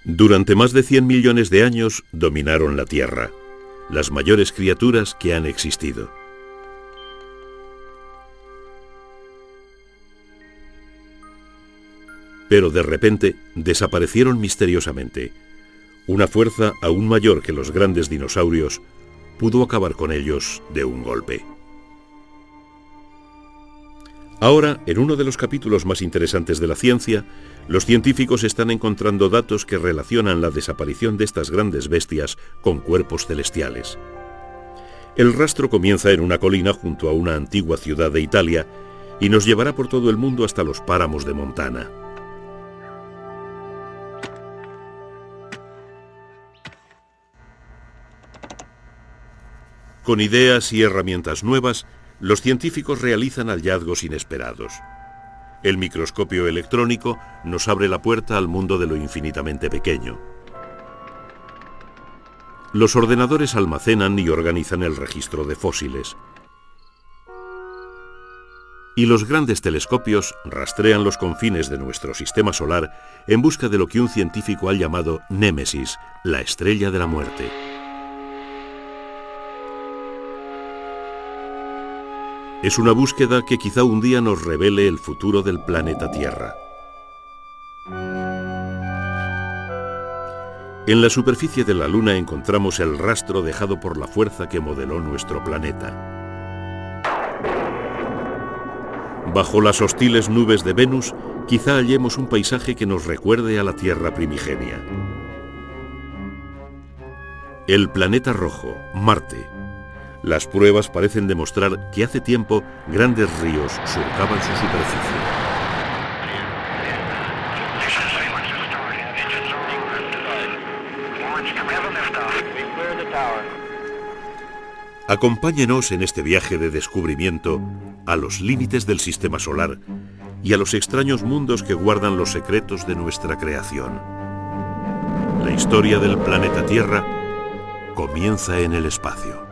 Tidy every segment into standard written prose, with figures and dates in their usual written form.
Durante más de 100 millones de años dominaron la Tierra, las mayores criaturas que han existido. Pero de repente desaparecieron misteriosamente. Una fuerza aún mayor que los grandes dinosaurios pudo acabar con ellos de un golpe. Ahora, en uno de los capítulos más interesantes de la ciencia, los científicos están encontrando datos que relacionan la desaparición de estas grandes bestias con cuerpos celestiales. El rastro comienza en una colina junto a una antigua ciudad de Italia y nos llevará por todo el mundo hasta los páramos de Montana. Con ideas y herramientas nuevas, los científicos realizan hallazgos inesperados. El microscopio electrónico nos abre la puerta al mundo de lo infinitamente pequeño. Los ordenadores almacenan y organizan el registro de fósiles. Y los grandes telescopios rastrean los confines de nuestro sistema solar en busca de lo que un científico ha llamado Némesis, la estrella de la muerte. Es una búsqueda que quizá un día nos revele el futuro del planeta Tierra. En la superficie de la Luna encontramos el rastro dejado por la fuerza que modeló nuestro planeta. Bajo las hostiles nubes de Venus, quizá hallemos un paisaje que nos recuerde a la Tierra primigenia. El planeta rojo, Marte. Las pruebas parecen demostrar que hace tiempo grandes ríos surcaban su superficie. Acompáñenos en este viaje de descubrimiento a los límites del sistema solar y a los extraños mundos que guardan los secretos de nuestra creación. La historia del planeta Tierra comienza en el espacio.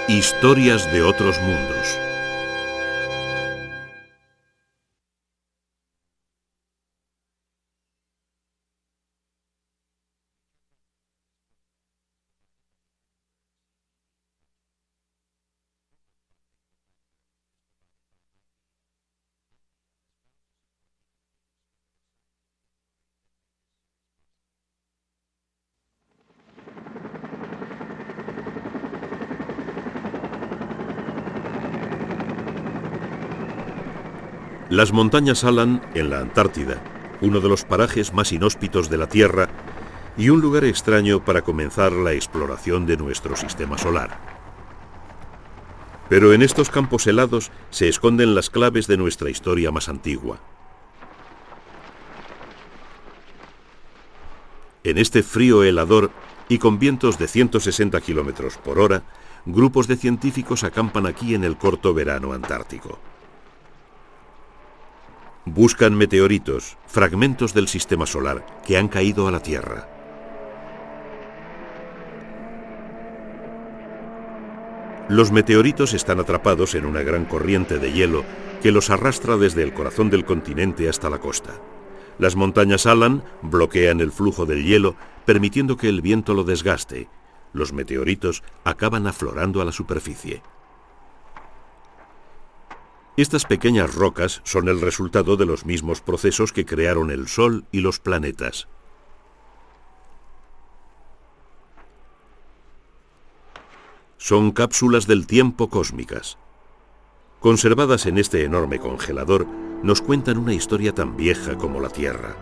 Historias de otros mundos. Las montañas Alan, en la Antártida, uno de los parajes más inhóspitos de la Tierra y un lugar extraño para comenzar la exploración de nuestro sistema solar. Pero en estos campos helados se esconden las claves de nuestra historia más antigua. En este frío helador y con vientos de 160 kilómetros por hora, grupos de científicos acampan aquí en el corto verano antártico. Buscan meteoritos, fragmentos del sistema solar que han caído a la Tierra. Los meteoritos están atrapados en una gran corriente de hielo que los arrastra desde el corazón del continente hasta la costa. Las montañas Alan bloquean el flujo del hielo, permitiendo que el viento lo desgaste. Los meteoritos acaban aflorando a la superficie. Estas pequeñas rocas son el resultado de los mismos procesos que crearon el Sol y los planetas. Son cápsulas del tiempo cósmicas. Conservadas en este enorme congelador, nos cuentan una historia tan vieja como la Tierra.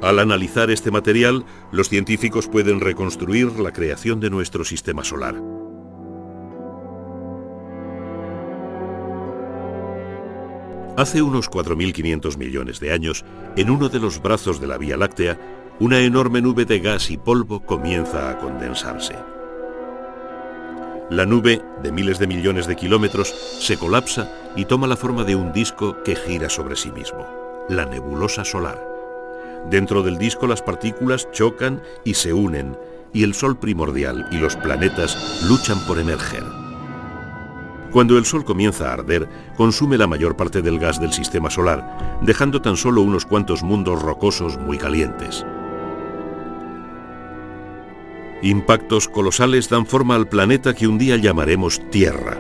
Al analizar este material, los científicos pueden reconstruir la creación de nuestro sistema solar. Hace unos 4.500 millones de años, en uno de los brazos de la Vía Láctea, una enorme nube de gas y polvo comienza a condensarse. La nube, de miles de millones de kilómetros, se colapsa y toma la forma de un disco que gira sobre sí mismo, la nebulosa solar. Dentro del disco las partículas chocan y se unen, y el Sol primordial y los planetas luchan por emerger. Cuando el Sol comienza a arder, consume la mayor parte del gas del sistema solar, dejando tan solo unos cuantos mundos rocosos muy calientes. Impactos colosales dan forma al planeta que un día llamaremos Tierra.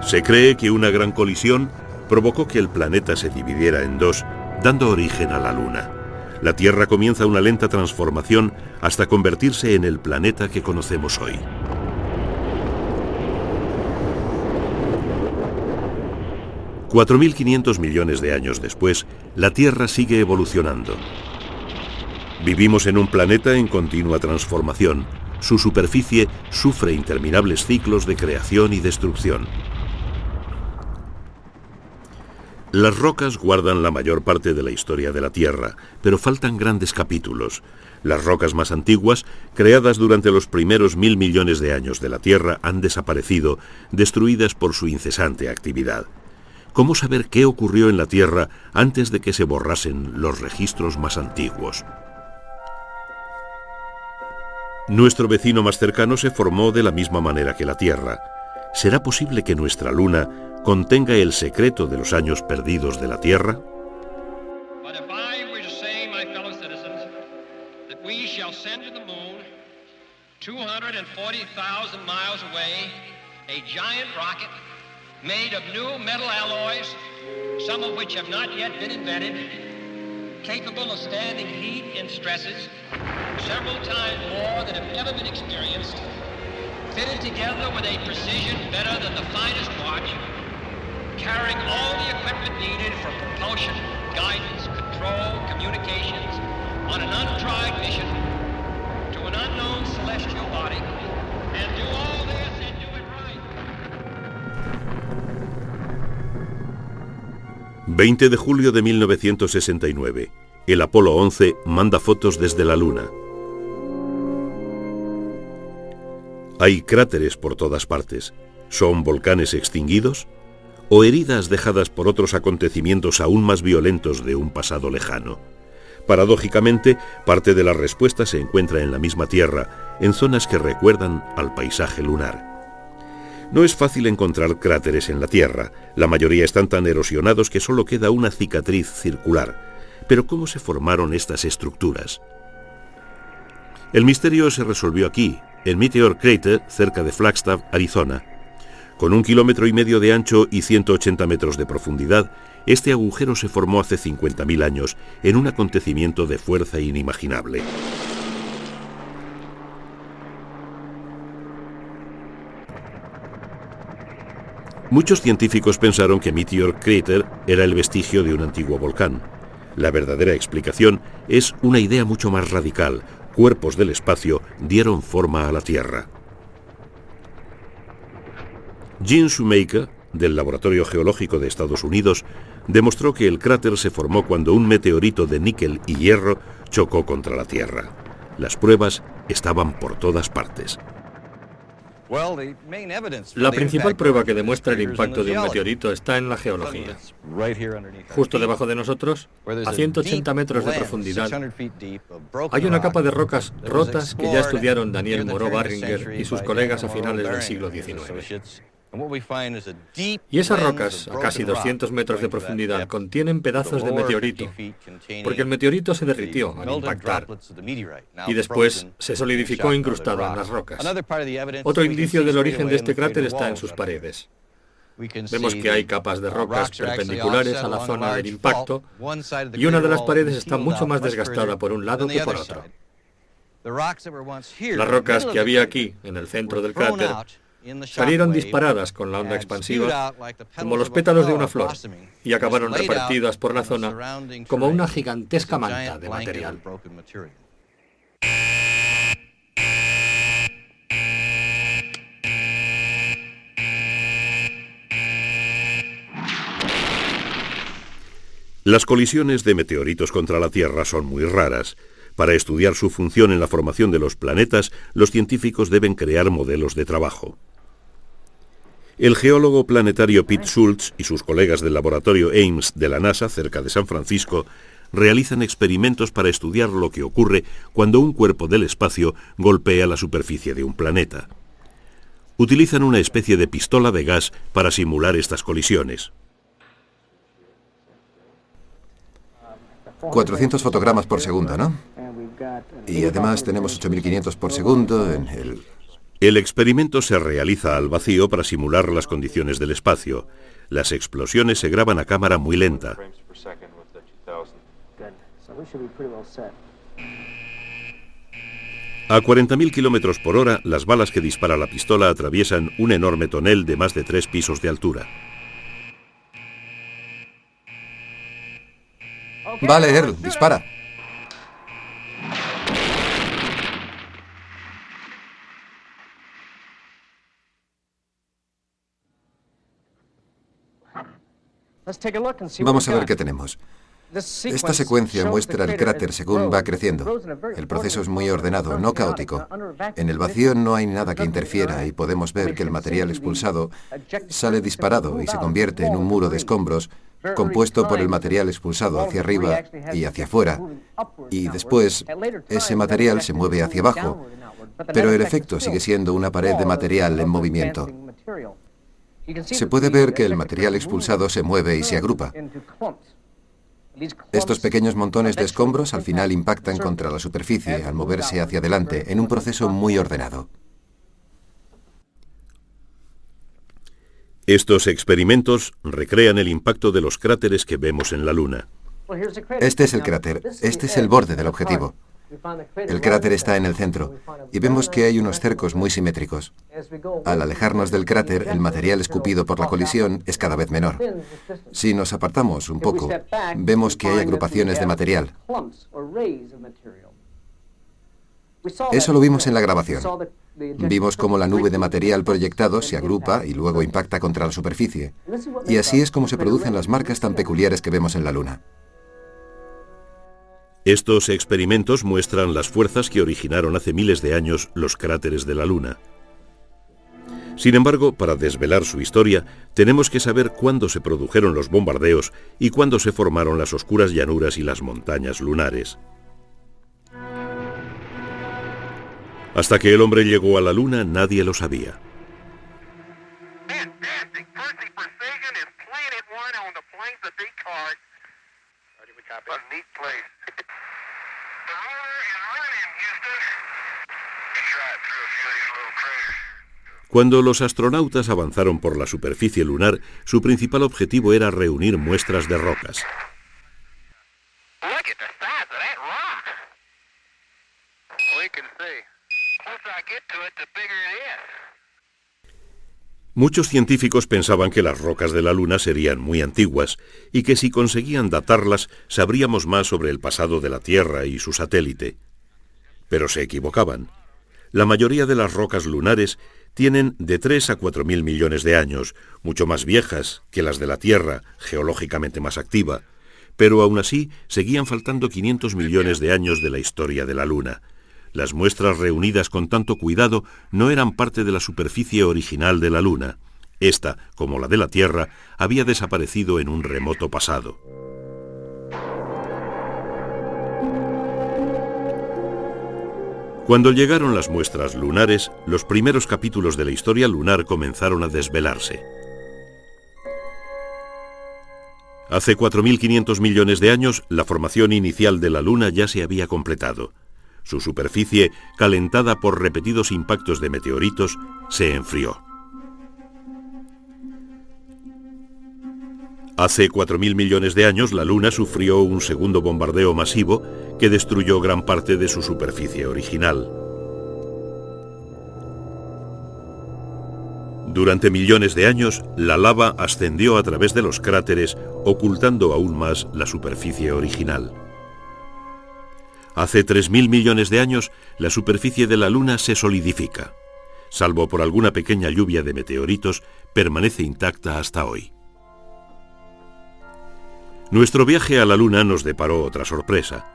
Se cree que una gran colisión provocó que el planeta se dividiera en dos, dando origen a la Luna. La Tierra comienza una lenta transformación hasta convertirse en el planeta que conocemos hoy. $4.500 millones de años después, la Tierra sigue evolucionando. Vivimos en un planeta en continua transformación. Su superficie sufre interminables ciclos de creación y destrucción. Las rocas guardan la mayor parte de la historia de la Tierra, pero faltan grandes capítulos. Las rocas más antiguas, creadas durante los primeros 1.000 millones de años de la Tierra, han desaparecido, destruidas por su incesante actividad. ¿Cómo saber qué ocurrió en la Tierra antes de que se borrasen los registros más antiguos? Nuestro vecino más cercano se formó de la misma manera que la Tierra. ¿Será posible que nuestra Luna contenga el secreto de los años perdidos de la Tierra? But if I were to say, my fellow citizens, that we shall send to the moon, 240,000 miles away, a giant rocket made of new metal alloys, some of which have not yet been invented, capable of standing heat and stresses several times more than have ever been experienced, fitted together with a precision better than the finest watch, carrying all the equipment needed for propulsion, guidance, control, communications, on an untried mission to an unknown celestial body, and do all this and do it right. 20 de julio de 1969. El Apolo 11 manda fotos desde la Luna. Hay cráteres por todas partes. ¿Son volcanes extinguidos? ¿O heridas dejadas por otros acontecimientos aún más violentos de un pasado lejano? Paradójicamente, parte de la respuesta se encuentra en la misma Tierra, en zonas que recuerdan al paisaje lunar. No es fácil encontrar cráteres en la Tierra. La mayoría están tan erosionados que solo queda una cicatriz circular. Pero ¿cómo se formaron estas estructuras? El misterio se resolvió aquí, en Meteor Crater, cerca de Flagstaff, Arizona. Con 1,5 kilómetros de ancho y 180 metros de profundidad, este agujero se formó hace 50.000 años en un acontecimiento de fuerza inimaginable. Muchos científicos pensaron que Meteor Crater era el vestigio de un antiguo volcán. La verdadera explicación es una idea mucho más radical. Cuerpos del espacio dieron forma a la Tierra. Gene Shoemaker, del Laboratorio Geológico de Estados Unidos, demostró que el cráter se formó cuando un meteorito de níquel y hierro chocó contra la Tierra. Las pruebas estaban por todas partes. La principal prueba que demuestra el impacto de un meteorito está en la geología. Justo debajo de nosotros, a 180 metros de profundidad, hay una capa de rocas rotas que ya estudiaron Daniel Moreau Barringer y sus colegas a finales del siglo XIX. Y esas rocas, a casi 200 metros de profundidad, contienen pedazos de meteorito, porque el meteorito se derritió al impactar y después se solidificó incrustado en las rocas. Otro indicio del origen de este cráter está en sus paredes. Vemos que hay capas de rocas perpendiculares a la zona del impacto y una de las paredes está mucho más desgastada por un lado que por otro. Las rocas que había aquí, en el centro del cráter, salieron disparadas con la onda expansiva como los pétalos de una flor y acabaron repartidas por la zona como una gigantesca manta de material. Las colisiones de meteoritos contra la Tierra son muy raras. Para estudiar su función en la formación de los planetas, los científicos deben crear modelos de trabajo. El geólogo planetario Pete Schultz y sus colegas del laboratorio Ames de la NASA, cerca de San Francisco, realizan experimentos para estudiar lo que ocurre cuando un cuerpo del espacio golpea la superficie de un planeta. Utilizan una especie de pistola de gas para simular estas colisiones. 400 fotogramas por segundo, ¿no? Y además tenemos 8500 por segundo en el... El experimento se realiza al vacío para simular las condiciones del espacio. Las explosiones se graban a cámara muy lenta. A 40.000 kilómetros por hora, las balas que dispara la pistola atraviesan un enorme tonel de más de 3 pisos de altura. Vale, Earl, dispara. Vamos a ver qué tenemos. Esta secuencia muestra el cráter según va creciendo. El proceso es muy ordenado, no caótico. En el vacío no hay nada que interfiera y podemos ver que el material expulsado sale disparado y se convierte en un muro de escombros compuesto por el material expulsado hacia arriba y hacia afuera. Y después, ese material se mueve hacia abajo, pero el efecto sigue siendo una pared de material en movimiento. Se puede ver que el material expulsado se mueve y se agrupa. Estos pequeños montones de escombros al final impactan contra la superficie al moverse hacia adelante en un proceso muy ordenado. Estos experimentos recrean el impacto de los cráteres que vemos en la Luna. Este es el cráter, este es el borde del objetivo. El cráter está en el centro y vemos que hay unos cercos muy simétricos. Al alejarnos del cráter, el material escupido por la colisión es cada vez menor. Si nos apartamos un poco, vemos que hay agrupaciones de material. Eso lo vimos en la grabación. Vimos cómo la nube de material proyectado se agrupa y luego impacta contra la superficie. Y así es como se producen las marcas tan peculiares que vemos en la Luna. Estos experimentos muestran las fuerzas que originaron hace miles de años los cráteres de la Luna. Sin embargo, para desvelar su historia, tenemos que saber cuándo se produjeron los bombardeos y cuándo se formaron las oscuras llanuras y las montañas lunares. Hasta que el hombre llegó a la Luna, nadie lo sabía. Cuando los astronautas avanzaron por la superficie lunar, su principal objetivo era reunir muestras de rocas. Muchos científicos pensaban que las rocas de la Luna serían muy antiguas y que si conseguían datarlas sabríamos más sobre el pasado de la Tierra y su satélite. Pero se equivocaban. La mayoría de las rocas lunares tienen de 3 a 4.000 millones de años, mucho más viejas que las de la Tierra, geológicamente más activa, pero aún así seguían faltando 500 millones de años de la historia de la Luna. Las muestras reunidas con tanto cuidado no eran parte de la superficie original de la Luna. Esta, como la de la Tierra, había desaparecido en un remoto pasado. Cuando llegaron las muestras lunares, los primeros capítulos de la historia lunar comenzaron a desvelarse. Hace 4.500 millones de años, la formación inicial de la Luna ya se había completado. Su superficie, calentada por repetidos impactos de meteoritos, se enfrió. Hace 4.000 millones de años, la Luna sufrió un segundo bombardeo masivo que destruyó gran parte de su superficie original. Durante millones de años, la lava ascendió a través de los cráteres, ocultando aún más la superficie original. Hace 3.000 millones de años, la superficie de la Luna se solidifica. Salvo por alguna pequeña lluvia de meteoritos, permanece intacta hasta hoy. Nuestro viaje a la Luna nos deparó otra sorpresa.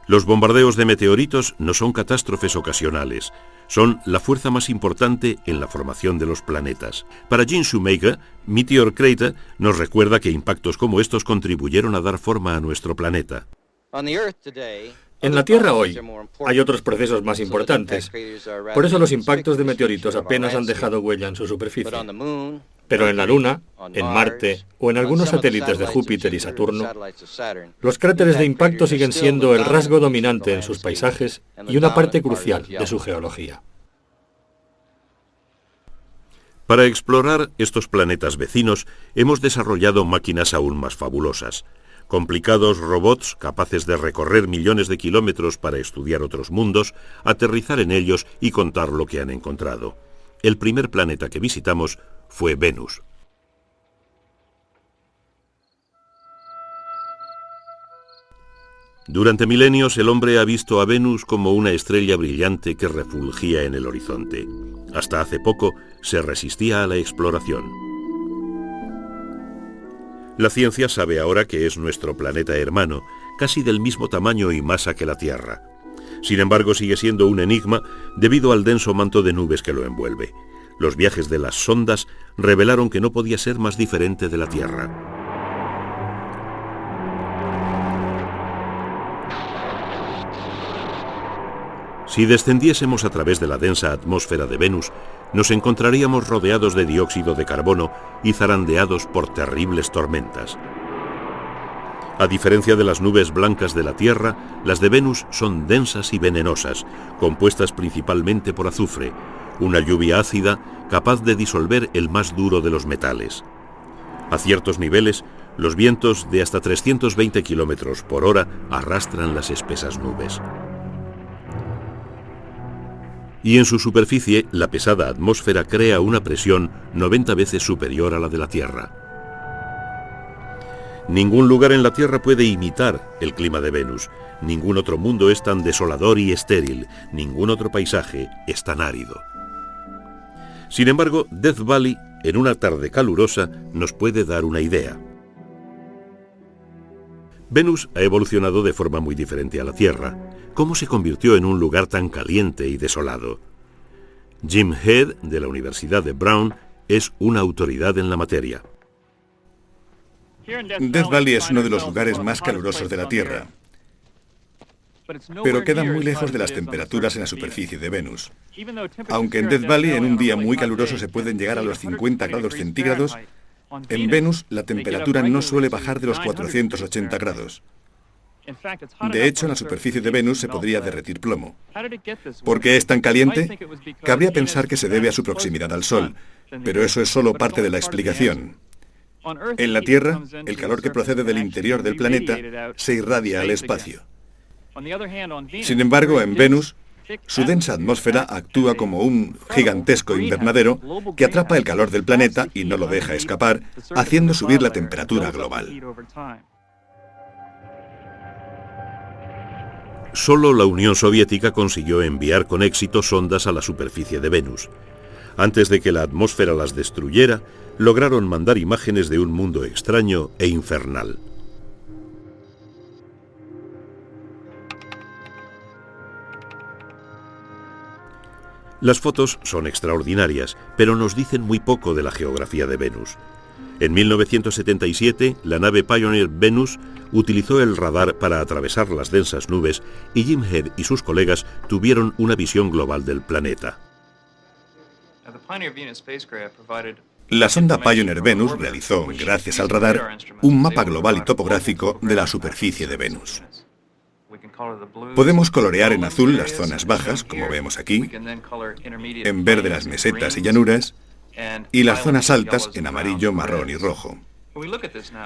Los bombardeos de meteoritos no son catástrofes ocasionales, son la fuerza más importante en la formación de los planetas. Para Gene Shoemaker, Meteor Crater nos recuerda que impactos como estos contribuyeron a dar forma a nuestro planeta. En la Tierra hoy hay otros procesos más importantes. Por eso los impactos de meteoritos apenas han dejado huella en su superficie. Pero en la Luna, en Marte o en algunos satélites de Júpiter y Saturno, los cráteres de impacto siguen siendo el rasgo dominante en sus paisajes y una parte crucial de su geología. Para explorar estos planetas vecinos, hemos desarrollado máquinas aún más fabulosas. Complicados robots capaces de recorrer millones de kilómetros para estudiar otros mundos, aterrizar en ellos y contar lo que han encontrado. El primer planeta que visitamos fue Venus. Durante milenios el hombre ha visto a Venus como una estrella brillante que refulgía en el horizonte. Hasta hace poco se resistía a la exploración. La ciencia sabe ahora que es nuestro planeta hermano, casi del mismo tamaño y masa que la Tierra. Sin embargo, sigue siendo un enigma debido al denso manto de nubes que lo envuelve. Los viajes de las sondas revelaron que no podía ser más diferente de la Tierra. Si descendiésemos a través de la densa atmósfera de Venus, nos encontraríamos rodeados de dióxido de carbono y zarandeados por terribles tormentas. A diferencia de las nubes blancas de la Tierra, las de Venus son densas y venenosas, compuestas principalmente por azufre, una lluvia ácida capaz de disolver el más duro de los metales. A ciertos niveles, los vientos de hasta 320 km por hora arrastran las espesas nubes. Y en su superficie, la pesada atmósfera crea una presión 90 veces superior a la de la Tierra. Ningún lugar en la Tierra puede imitar el clima de Venus. Ningún otro mundo es tan desolador y estéril. Ningún otro paisaje es tan árido. Sin embargo, Death Valley, en una tarde calurosa, nos puede dar una idea. Venus ha evolucionado de forma muy diferente a la Tierra. ¿Cómo se convirtió en un lugar tan caliente y desolado? Jim Head, de la Universidad de Brown, es una autoridad en la materia. Death Valley es uno de los lugares más calurosos de la Tierra, pero queda muy lejos de las temperaturas en la superficie de Venus. Aunque en Death Valley en un día muy caluroso se pueden llegar a los 50 grados centígrados, en Venus la temperatura no suele bajar de los 480 grados. De hecho, en la superficie de Venus se podría derretir plomo. ¿Por qué es tan caliente? Cabría pensar que se debe a su proximidad al Sol, pero eso es solo parte de la explicación. En la Tierra, el calor que procede del interior del planeta se irradia al espacio. Sin embargo, en Venus, su densa atmósfera actúa como un gigantesco invernadero que atrapa el calor del planeta y no lo deja escapar, haciendo subir la temperatura global. Solo la Unión Soviética consiguió enviar con éxito sondas a la superficie de Venus. Antes de que la atmósfera las destruyera, lograron mandar imágenes de un mundo extraño e infernal. Las fotos son extraordinarias, pero nos dicen muy poco de la geografía de Venus. En 1977, la nave Pioneer Venus utilizó el radar para atravesar las densas nubes y Jim Head y sus colegas tuvieron una visión global del planeta. La sonda Pioneer Venus realizó, gracias al radar, un mapa global y topográfico de la superficie de Venus. Podemos colorear en azul las zonas bajas, como vemos aquí, en verde las mesetas y llanuras, y las zonas altas en amarillo, marrón y rojo.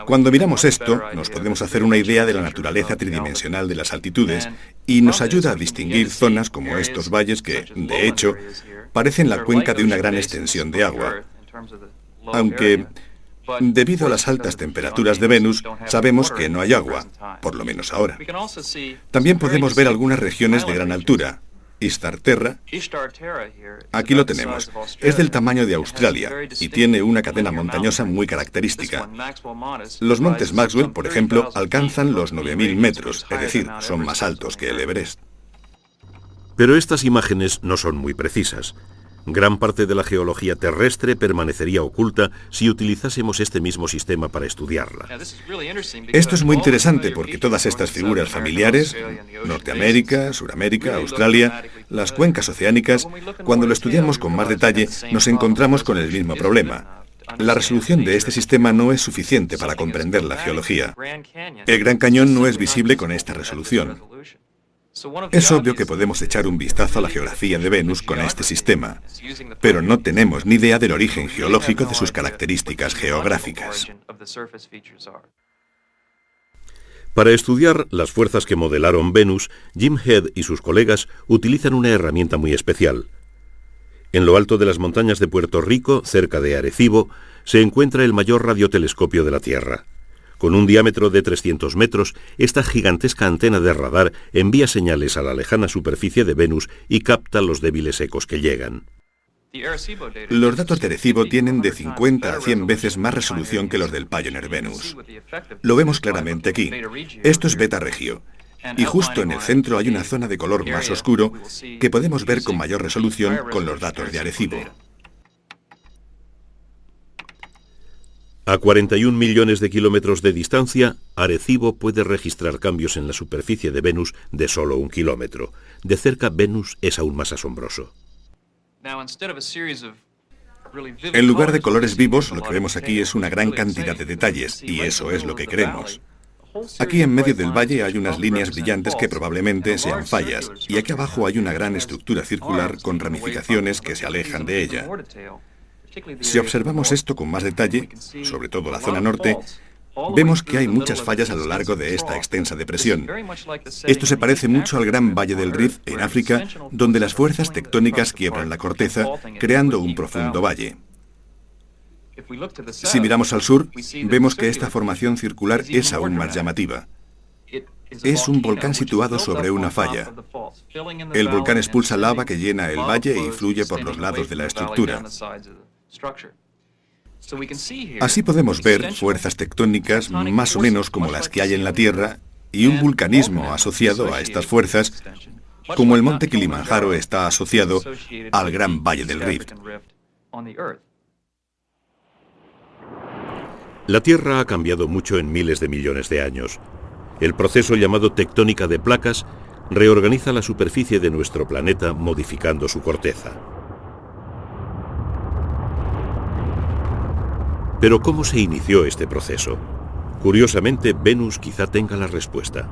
Cuando miramos esto, nos podemos hacer una idea de la naturaleza tridimensional de las altitudes y nos ayuda a distinguir zonas como estos valles que, de hecho, parecen la cuenca de una gran extensión de agua. Aunque, debido a las altas temperaturas de Venus, sabemos que no hay agua, por lo menos ahora. También podemos ver algunas regiones de gran altura, Ishtar Terra, aquí lo tenemos. Es del tamaño de Australia y tiene una cadena montañosa muy característica. Los montes Maxwell, por ejemplo, alcanzan los 9.000 metros, es decir, son más altos que el Everest. Pero estas imágenes no son muy precisas. Gran parte de la geología terrestre permanecería oculta si utilizásemos este mismo sistema para estudiarla. Esto es muy interesante porque todas estas figuras familiares, Norteamérica, Suramérica, Australia, las cuencas oceánicas, cuando lo estudiamos con más detalle, nos encontramos con el mismo problema. La resolución de este sistema no es suficiente para comprender la geología. El Gran Cañón no es visible con esta resolución. Es obvio que podemos echar un vistazo a la geografía de Venus con este sistema, pero no tenemos ni idea del origen geológico de sus características geográficas. Para estudiar las fuerzas que modelaron Venus, Jim Head y sus colegas utilizan una herramienta muy especial. En lo alto de las montañas de Puerto Rico, cerca de Arecibo, se encuentra el mayor radiotelescopio de la Tierra. Con un diámetro de 300 metros, esta gigantesca antena de radar envía señales a la lejana superficie de Venus y capta los débiles ecos que llegan. Los datos de Arecibo tienen de 50 a 100 veces más resolución que los del Pioneer Venus. Lo vemos claramente aquí. Esto es Beta Regio. Y justo en el centro hay una zona de color más oscuro que podemos ver con mayor resolución con los datos de Arecibo. A 41 millones de kilómetros de distancia, Arecibo puede registrar cambios en la superficie de Venus de solo 1 kilómetro. De cerca, Venus es aún más asombroso. En lugar de colores vivos, lo que vemos aquí es una gran cantidad de detalles, y eso es lo que queremos. Aquí en medio del valle hay unas líneas brillantes que probablemente sean fallas, y aquí abajo hay una gran estructura circular con ramificaciones que se alejan de ella. Si observamos esto con más detalle, sobre todo la zona norte, vemos que hay muchas fallas a lo largo de esta extensa depresión. Esto se parece mucho al gran valle del Rift en África, donde las fuerzas tectónicas quiebran la corteza, creando un profundo valle. Si miramos al sur, vemos que esta formación circular es aún más llamativa. Es un volcán situado sobre una falla. El volcán expulsa lava que llena el valle y fluye por los lados de la estructura. Así podemos ver fuerzas tectónicas más o menos como las que hay en la Tierra y un vulcanismo asociado a estas fuerzas, como el monte Kilimanjaro está asociado al gran valle del Rift. La Tierra ha cambiado mucho en miles de millones de años. El proceso llamado tectónica de placas reorganiza la superficie de nuestro planeta modificando su corteza. Pero ¿cómo se inició este proceso? Curiosamente, Venus quizá tenga la respuesta.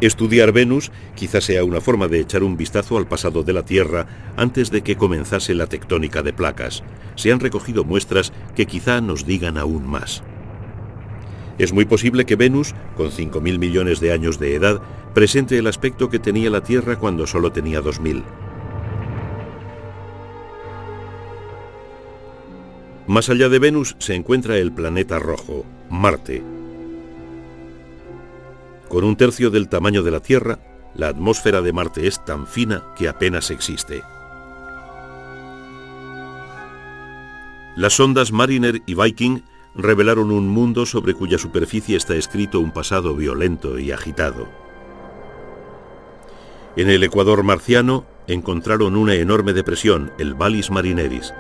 Estudiar Venus quizá sea una forma de echar un vistazo al pasado de la Tierra antes de que comenzase la tectónica de placas. Se han recogido muestras que quizá nos digan aún más. Es muy posible que Venus, con 5.000 millones de años de edad, presente el aspecto que tenía la Tierra cuando solo tenía 2.000. Más allá de Venus se encuentra el planeta rojo, Marte. Con 1/3 del tamaño de la Tierra, la atmósfera de Marte es tan fina que apenas existe. Las sondas Mariner y Viking revelaron un mundo sobre cuya superficie está escrito un pasado violento y agitado. En el ecuador marciano encontraron una enorme depresión, el Vallis Marineris.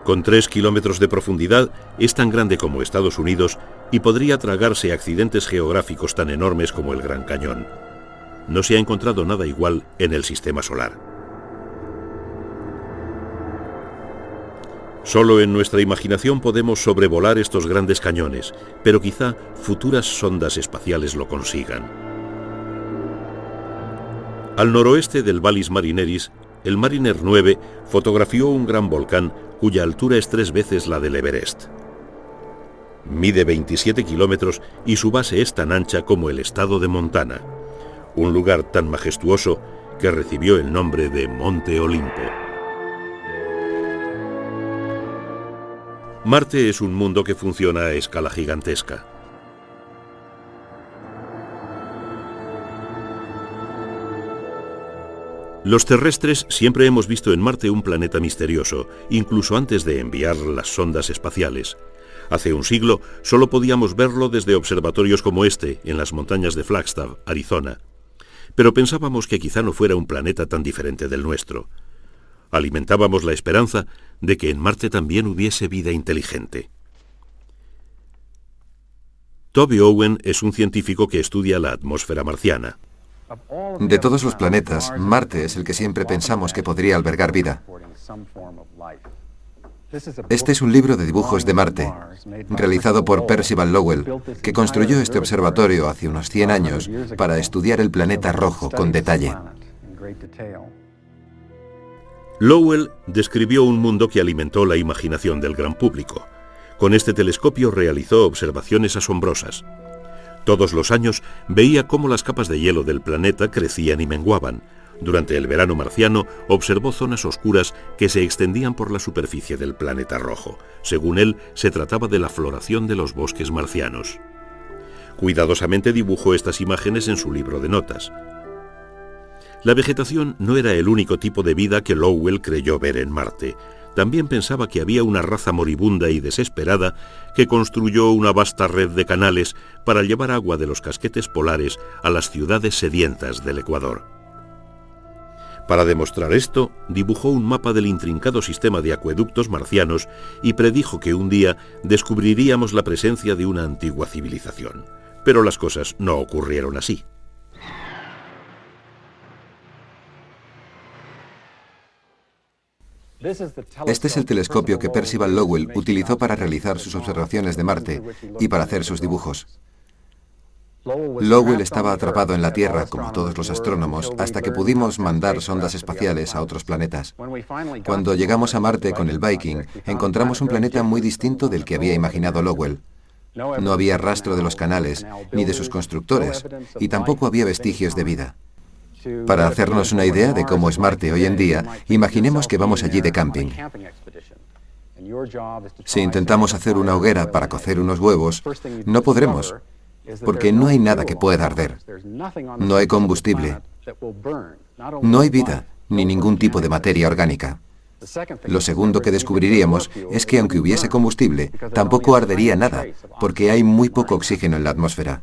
Con 3 kilómetros de profundidad, es tan grande como Estados Unidos y podría tragarse accidentes geográficos tan enormes como el Gran Cañón. No se ha encontrado nada igual en el sistema solar. Solo en nuestra imaginación podemos sobrevolar estos grandes cañones, pero quizá futuras sondas espaciales lo consigan. Al noroeste del Vallis Marineris, el Mariner 9 fotografió un gran volcán cuya altura es 3 veces la del Everest. Mide 27 kilómetros y su base es tan ancha como el estado de Montana, un lugar tan majestuoso que recibió el nombre de Monte Olimpo. Marte es un mundo que funciona a escala gigantesca. Los terrestres siempre hemos visto en Marte un planeta misterioso, incluso antes de enviar las sondas espaciales. Hace un siglo solo podíamos verlo desde observatorios como este, en las montañas de Flagstaff, Arizona. Pero pensábamos que quizá no fuera un planeta tan diferente del nuestro. Alimentábamos la esperanza de que en Marte también hubiese vida inteligente. Toby Owen es un científico que estudia la atmósfera marciana. De todos los planetas, Marte es el que siempre pensamos que podría albergar vida. Este es un libro de dibujos de Marte, realizado por Percival Lowell, que construyó este observatorio hace unos 100 años para estudiar el planeta rojo con detalle. Lowell describió un mundo que alimentó la imaginación del gran público. Con este telescopio realizó observaciones asombrosas. Todos los años veía cómo las capas de hielo del planeta crecían y menguaban. Durante el verano marciano observó zonas oscuras que se extendían por la superficie del planeta rojo. Según él, se trataba de la floración de los bosques marcianos. Cuidadosamente dibujó estas imágenes en su libro de notas. La vegetación no era el único tipo de vida que Lowell creyó ver en Marte. También pensaba que había una raza moribunda y desesperada que construyó una vasta red de canales para llevar agua de los casquetes polares a las ciudades sedientas del Ecuador. Para demostrar esto, dibujó un mapa del intrincado sistema de acueductos marcianos y predijo que un día descubriríamos la presencia de una antigua civilización. Pero las cosas no ocurrieron así. Este es el telescopio que Percival Lowell utilizó para realizar sus observaciones de Marte y para hacer sus dibujos. Lowell estaba atrapado en la Tierra, como todos los astrónomos, hasta que pudimos mandar sondas espaciales a otros planetas. Cuando llegamos a Marte con el Viking, encontramos un planeta muy distinto del que había imaginado Lowell. No había rastro de los canales, ni de sus constructores, y tampoco había vestigios de vida. Para hacernos una idea de cómo es Marte hoy en día, imaginemos que vamos allí de camping. Si intentamos hacer una hoguera para cocer unos huevos, no podremos, porque no hay nada que pueda arder. No hay combustible. No hay vida, ni ningún tipo de materia orgánica. Lo segundo que descubriríamos es que aunque hubiese combustible, tampoco ardería nada, porque hay muy poco oxígeno en la atmósfera.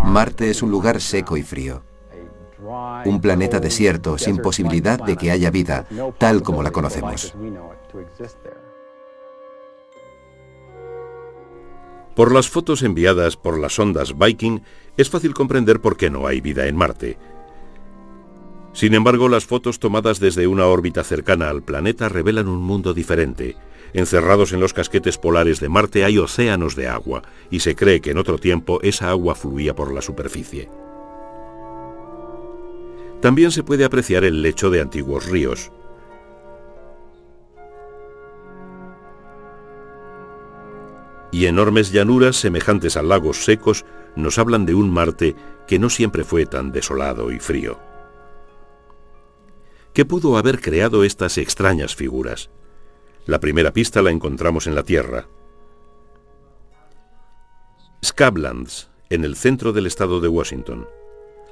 Marte es un lugar seco y frío. Un planeta desierto sin posibilidad de que haya vida, tal como la conocemos. Por las fotos enviadas por las sondas Viking, es fácil comprender por qué no hay vida en Marte. Sin embargo, las fotos tomadas desde una órbita cercana al planeta revelan un mundo diferente. Encerrados en los casquetes polares de Marte hay océanos de agua, y se cree que en otro tiempo esa agua fluía por la superficie. También se puede apreciar el lecho de antiguos ríos. Y enormes llanuras semejantes a lagos secos nos hablan de un Marte que no siempre fue tan desolado y frío. ¿Qué pudo haber creado estas extrañas figuras? La primera pista la encontramos en la Tierra. Scablands, en el centro del estado de Washington.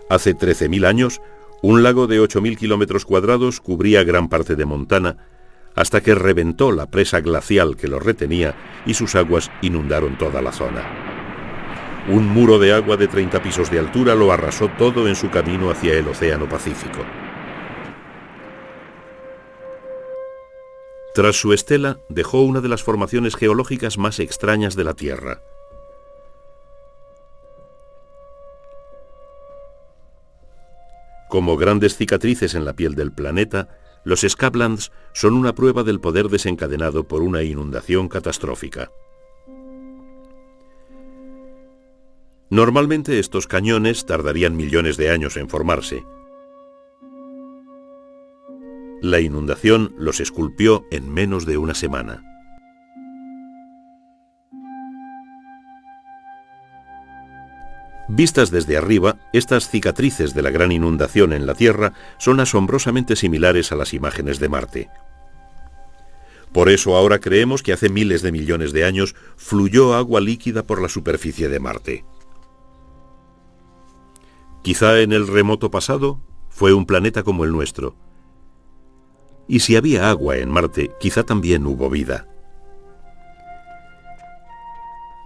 Hace 13.000 años, un lago de 8.000 kilómetros cuadrados cubría gran parte de Montana, hasta que reventó la presa glacial que lo retenía y sus aguas inundaron toda la zona. Un muro de agua de 30 pisos de altura lo arrasó todo en su camino hacia el Océano Pacífico. Tras su estela, dejó una de las formaciones geológicas más extrañas de la Tierra. Como grandes cicatrices en la piel del planeta, los Scablands son una prueba del poder desencadenado por una inundación catastrófica. Normalmente estos cañones tardarían millones de años en formarse. La inundación los esculpió en menos de una semana. Vistas desde arriba, estas cicatrices de la gran inundación en la Tierra son asombrosamente similares a las imágenes de Marte. Por eso ahora creemos que hace miles de millones de años fluyó agua líquida por la superficie de Marte. Quizá en el remoto pasado fue un planeta como el nuestro. Y si había agua en Marte, quizá también hubo vida.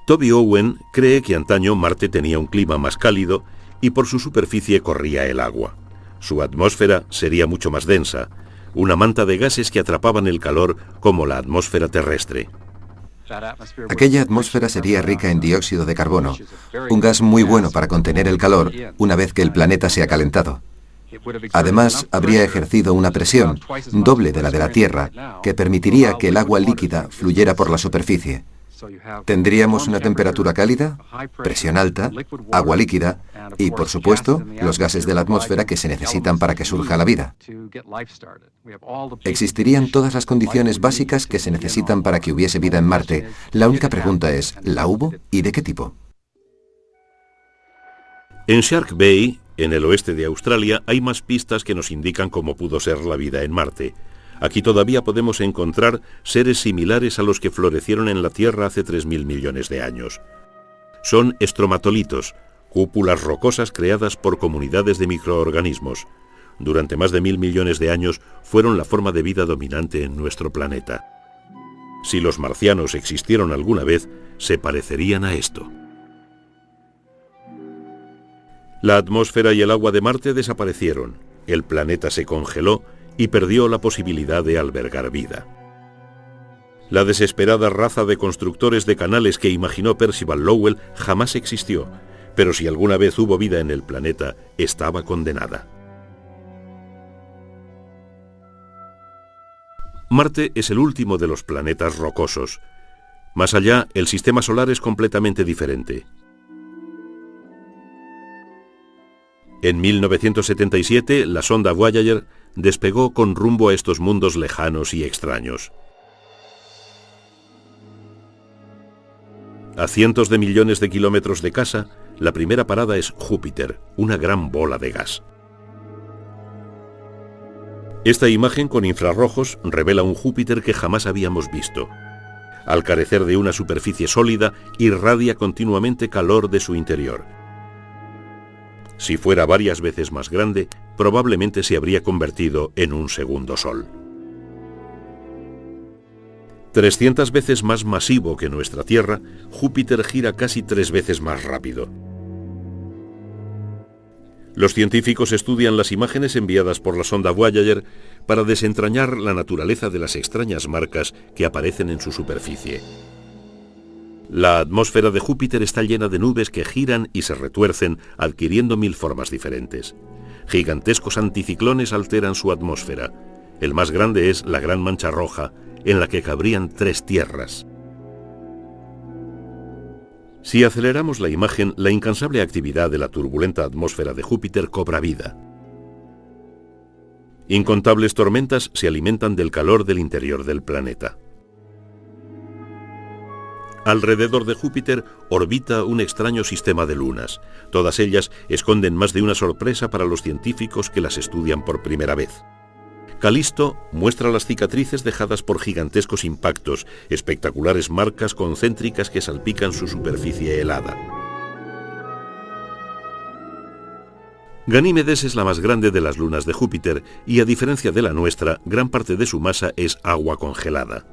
Toby Owen cree que antaño Marte tenía un clima más cálido y por su superficie corría el agua. Su atmósfera sería mucho más densa, una manta de gases que atrapaban el calor como la atmósfera terrestre. Aquella atmósfera sería rica en dióxido de carbono, un gas muy bueno para contener el calor una vez que el planeta se ha calentado. Además, habría ejercido una presión, doble de la de la Tierra, que permitiría que el agua líquida fluyera por la superficie. Tendríamos una temperatura cálida, presión alta, agua líquida y, por supuesto, los gases de la atmósfera que se necesitan para que surja la vida. Existirían todas las condiciones básicas que se necesitan para que hubiese vida en Marte. La única pregunta es, ¿la hubo y de qué tipo? En Shark Bay, en el oeste de Australia, hay más pistas que nos indican cómo pudo ser la vida en Marte. Aquí todavía podemos encontrar seres similares a los que florecieron en la Tierra hace 3.000 millones de años. Son estromatolitos, cúpulas rocosas creadas por comunidades de microorganismos. Durante más de 1.000 millones de años fueron la forma de vida dominante en nuestro planeta. Si los marcianos existieron alguna vez, se parecerían a esto. La atmósfera y el agua de Marte desaparecieron, el planeta se congeló y perdió la posibilidad de albergar vida. La desesperada raza de constructores de canales que imaginó Percival Lowell jamás existió, pero si alguna vez hubo vida en el planeta, estaba condenada. Marte es el último de los planetas rocosos. Más allá, el sistema solar es completamente diferente. En 1977, la sonda Voyager despegó con rumbo a estos mundos lejanos y extraños. A cientos de millones de kilómetros de casa, la primera parada es Júpiter, una gran bola de gas. Esta imagen con infrarrojos revela un Júpiter que jamás habíamos visto. Al carecer de una superficie sólida, irradia continuamente calor de su interior. Si fuera varias veces más grande, probablemente se habría convertido en un segundo Sol. 300 veces más masivo que nuestra Tierra, Júpiter gira casi 3 veces más rápido. Los científicos estudian las imágenes enviadas por la sonda Voyager para desentrañar la naturaleza de las extrañas marcas que aparecen en su superficie. La atmósfera de Júpiter está llena de nubes que giran y se retuercen, adquiriendo 1000 formas diferentes. Gigantescos anticiclones alteran su atmósfera. El más grande es la Gran Mancha Roja, en la que cabrían 3 tierras. Si aceleramos la imagen, la incansable actividad de la turbulenta atmósfera de Júpiter cobra vida. Incontables tormentas se alimentan del calor del interior del planeta. Alrededor de Júpiter orbita un extraño sistema de lunas. Todas ellas esconden más de una sorpresa para los científicos que las estudian por primera vez. Calisto muestra las cicatrices dejadas por gigantescos impactos, espectaculares marcas concéntricas que salpican su superficie helada. Ganímedes es la más grande de las lunas de Júpiter y, a diferencia de la nuestra, gran parte de su masa es agua congelada.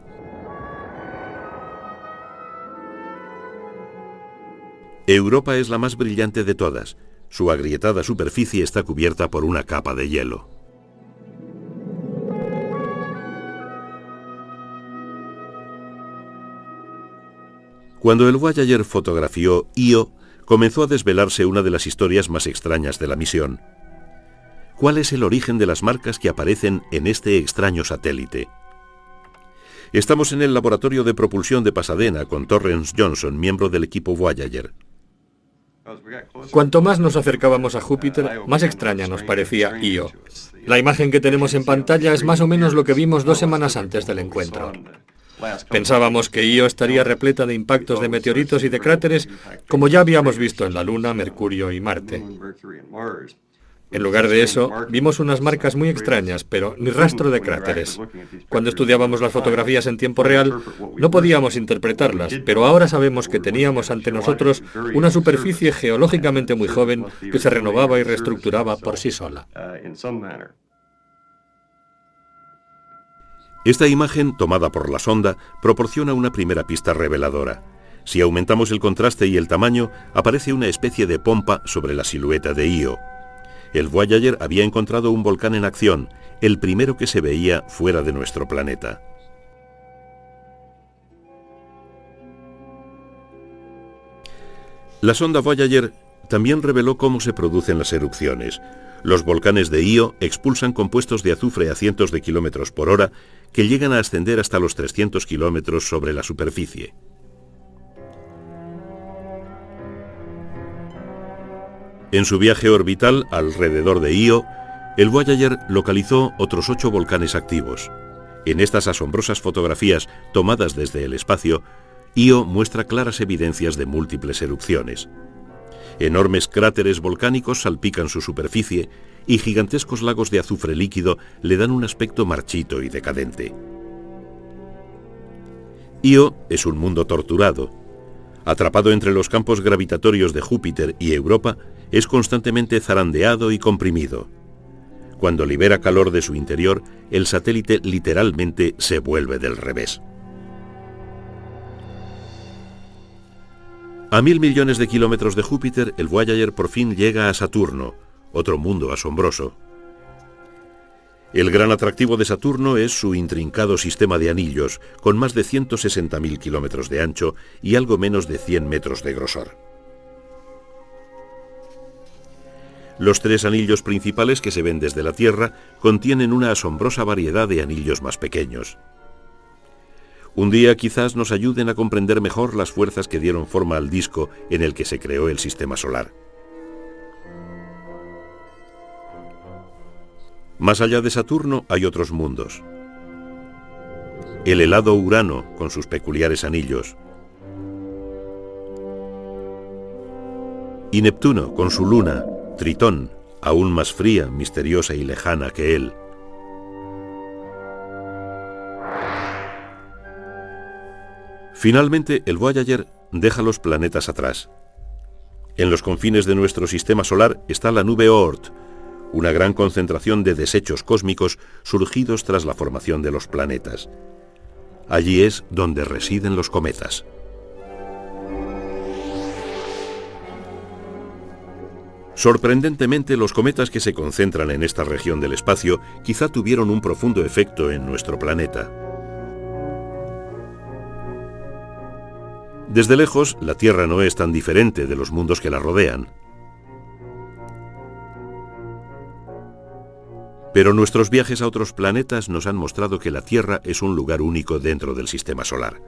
Europa es la más brillante de todas. Su agrietada superficie está cubierta por una capa de hielo. Cuando el Voyager fotografió Io, comenzó a desvelarse una de las historias más extrañas de la misión. ¿Cuál es el origen de las marcas que aparecen en este extraño satélite? Estamos en el laboratorio de propulsión de Pasadena con Torrance Johnson, miembro del equipo Voyager. Cuanto más nos acercábamos a Júpiter, más extraña nos parecía Io. La imagen que tenemos en pantalla es más o menos lo que vimos 2 semanas antes del encuentro. Pensábamos que Io estaría repleta de impactos de meteoritos y de cráteres, como ya habíamos visto en la Luna, Mercurio y Marte. En lugar de eso, vimos unas marcas muy extrañas, pero ni rastro de cráteres. Cuando estudiábamos las fotografías en tiempo real, no podíamos interpretarlas, pero ahora sabemos que teníamos ante nosotros una superficie geológicamente muy joven que se renovaba y reestructuraba por sí sola. Esta imagen, tomada por la sonda, proporciona una primera pista reveladora. Si aumentamos el contraste y el tamaño, aparece una especie de pompa sobre la silueta de Io. El Voyager había encontrado un volcán en acción, el primero que se veía fuera de nuestro planeta. La sonda Voyager también reveló cómo se producen las erupciones. Los volcanes de Io expulsan compuestos de azufre a cientos de kilómetros por hora que llegan a ascender hasta los 300 kilómetros sobre la superficie. En su viaje orbital alrededor de Io, el Voyager localizó otros 8 volcanes activos. En estas asombrosas fotografías tomadas desde el espacio, Io muestra claras evidencias de múltiples erupciones. Enormes cráteres volcánicos salpican su superficie y gigantescos lagos de azufre líquido le dan un aspecto marchito y decadente. Io es un mundo torturado. Atrapado entre los campos gravitatorios de Júpiter y Europa, es constantemente zarandeado y comprimido. Cuando libera calor de su interior, el satélite literalmente se vuelve del revés. A 1.000 millones de kilómetros de Júpiter, el Voyager por fin llega a Saturno, otro mundo asombroso. El gran atractivo de Saturno es su intrincado sistema de anillos, con más de 160.000 kilómetros de ancho y algo menos de 100 metros de grosor. Los 3 anillos principales que se ven desde la Tierra contienen una asombrosa variedad de anillos más pequeños. Un día quizás nos ayuden a comprender mejor las fuerzas que dieron forma al disco en el que se creó el sistema solar. Más allá de Saturno hay otros mundos. El helado Urano, con sus peculiares anillos. Y Neptuno, con su luna, Tritón, aún más fría, misteriosa y lejana que él. Finalmente, el Voyager deja los planetas atrás. En los confines de nuestro sistema solar está la nube Oort, una gran concentración de desechos cósmicos surgidos tras la formación de los planetas. Allí es donde residen los cometas. Sorprendentemente, los cometas que se concentran en esta región del espacio quizá tuvieron un profundo efecto en nuestro planeta. Desde lejos, la Tierra no es tan diferente de los mundos que la rodean. Pero nuestros viajes a otros planetas nos han mostrado que la Tierra es un lugar único dentro del sistema solar.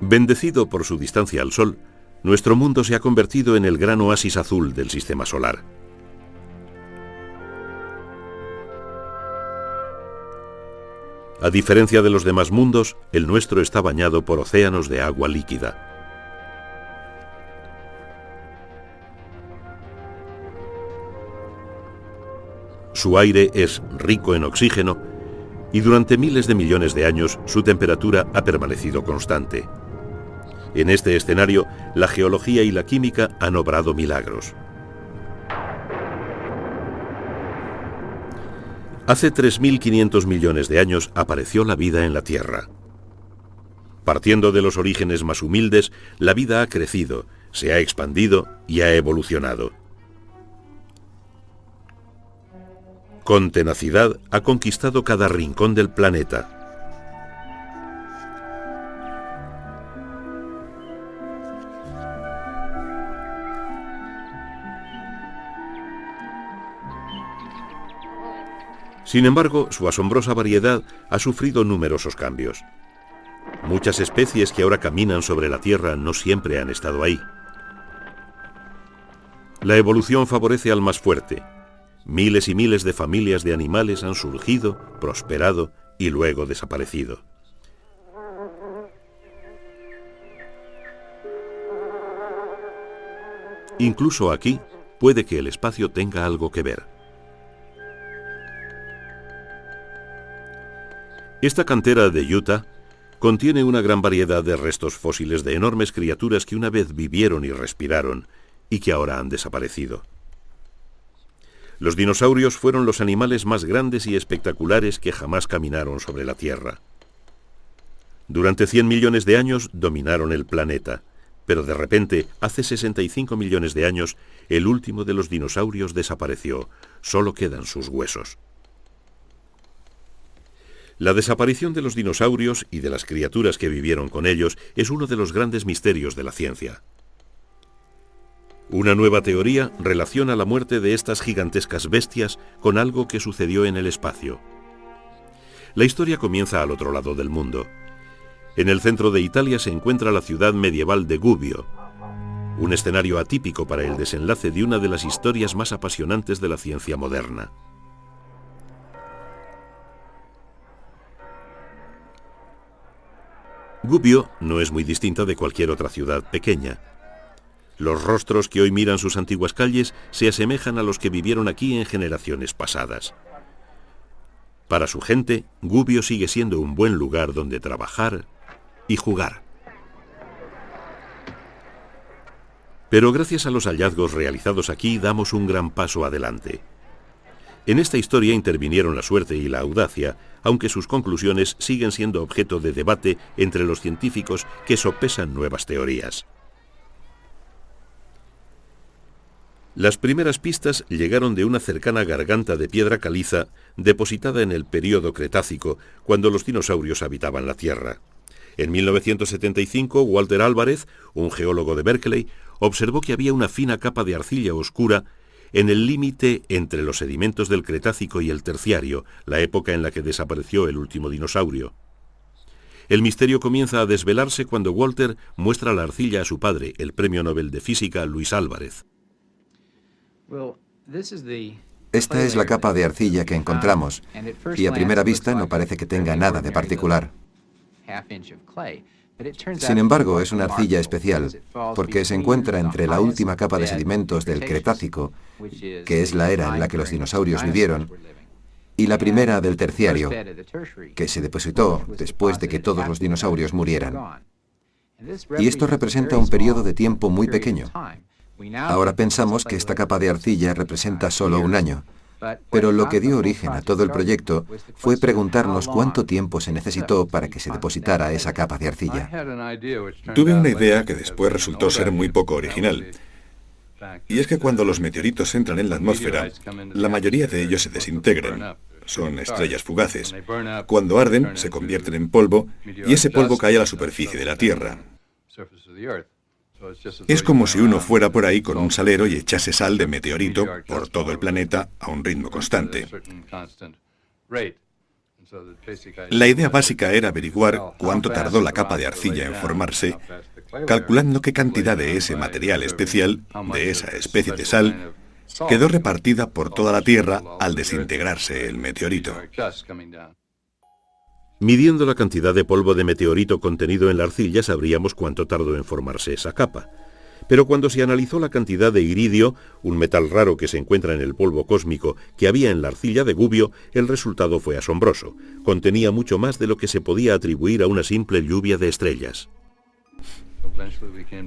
Bendecido por su distancia al Sol, nuestro mundo se ha convertido en el gran oasis azul del sistema solar. A diferencia de los demás mundos, el nuestro está bañado por océanos de agua líquida. Su aire es rico en oxígeno y durante miles de millones de años su temperatura ha permanecido constante. En este escenario, la geología y la química han obrado milagros. Hace 3.500 millones de años apareció la vida en la Tierra. Partiendo de los orígenes más humildes, la vida ha crecido, se ha expandido y ha evolucionado. Con tenacidad ha conquistado cada rincón del planeta. Sin embargo, su asombrosa variedad ha sufrido numerosos cambios. Muchas especies que ahora caminan sobre la Tierra no siempre han estado ahí. La evolución favorece al más fuerte. Miles y miles de familias de animales han surgido, prosperado y luego desaparecido. Incluso aquí, puede que el espacio tenga algo que ver. Esta cantera de Utah contiene una gran variedad de restos fósiles de enormes criaturas que una vez vivieron y respiraron y que ahora han desaparecido. Los dinosaurios fueron los animales más grandes y espectaculares que jamás caminaron sobre la Tierra. Durante 100 millones de años dominaron el planeta, pero de repente, hace 65 millones de años, el último de los dinosaurios desapareció. Solo quedan sus huesos. La desaparición de los dinosaurios y de las criaturas que vivieron con ellos es uno de los grandes misterios de la ciencia. Una nueva teoría relaciona la muerte de estas gigantescas bestias con algo que sucedió en el espacio. La historia comienza al otro lado del mundo. En el centro de Italia se encuentra la ciudad medieval de Gubbio, un escenario atípico para el desenlace de una de las historias más apasionantes de la ciencia moderna. Gubbio no es muy distinta de cualquier otra ciudad pequeña. Los rostros que hoy miran sus antiguas calles se asemejan a los que vivieron aquí en generaciones pasadas. Para su gente, Gubbio sigue siendo un buen lugar donde trabajar y jugar. Pero gracias a los hallazgos realizados aquí damos un gran paso adelante. En esta historia intervinieron la suerte y la audacia, aunque sus conclusiones siguen siendo objeto de debate entre los científicos que sopesan nuevas teorías. Las primeras pistas llegaron de una cercana garganta de piedra caliza depositada en el período Cretácico, cuando los dinosaurios habitaban la Tierra. En 1975, Walter Alvarez, un geólogo de Berkeley, observó que había una fina capa de arcilla oscura en el límite entre los sedimentos del Cretácico y el Terciario, la época en la que desapareció el último dinosaurio. El misterio comienza a desvelarse cuando Walter muestra la arcilla a su padre, el premio Nobel de Física Luis Álvarez. Esta es la capa de arcilla que encontramos, y a primera vista no parece que tenga nada de particular. Sin embargo, es una arcilla especial, porque se encuentra entre la última capa de sedimentos del Cretácico, que es la era en la que los dinosaurios vivieron, y la primera del Terciario, que se depositó después de que todos los dinosaurios murieran. Y esto representa un periodo de tiempo muy pequeño. Ahora pensamos que esta capa de arcilla representa solo un año, pero lo que dio origen a todo el proyecto fue preguntarnos cuánto tiempo se necesitó para que se depositara esa capa de arcilla. Tuve una idea que después resultó ser muy poco original. Y es que cuando los meteoritos entran en la atmósfera, la mayoría de ellos se desintegran. Son estrellas fugaces. Cuando arden, se convierten en polvo, y ese polvo cae a la superficie de la Tierra. Es como si uno fuera por ahí con un salero y echase sal de meteorito por todo el planeta a un ritmo constante. La idea básica era averiguar cuánto tardó la capa de arcilla en formarse, calculando qué cantidad de ese material especial, de esa especie de sal, quedó repartida por toda la Tierra al desintegrarse el meteorito. Midiendo la cantidad de polvo de meteorito contenido en la arcilla sabríamos cuánto tardó en formarse esa capa. Pero cuando se analizó la cantidad de iridio, un metal raro que se encuentra en el polvo cósmico que había en la arcilla de Gubbio, el resultado fue asombroso. Contenía mucho más de lo que se podía atribuir a una simple lluvia de estrellas.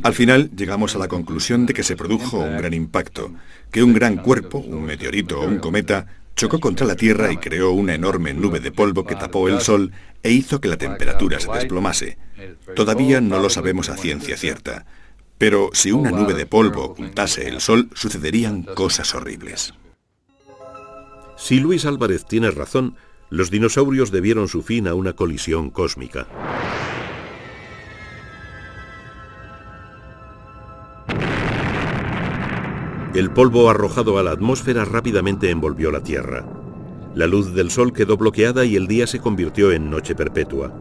Al final llegamos a la conclusión de que se produjo un gran impacto, que un gran cuerpo, un meteorito o un cometa, chocó contra la Tierra y creó una enorme nube de polvo que tapó el Sol e hizo que la temperatura se desplomase. Todavía no lo sabemos a ciencia cierta, pero si una nube de polvo ocultase el Sol, sucederían cosas horribles. Si Luis Álvarez tiene razón, los dinosaurios debieron su fin a una colisión cósmica. El polvo arrojado a la atmósfera rápidamente envolvió la Tierra. La luz del Sol quedó bloqueada y el día se convirtió en noche perpetua.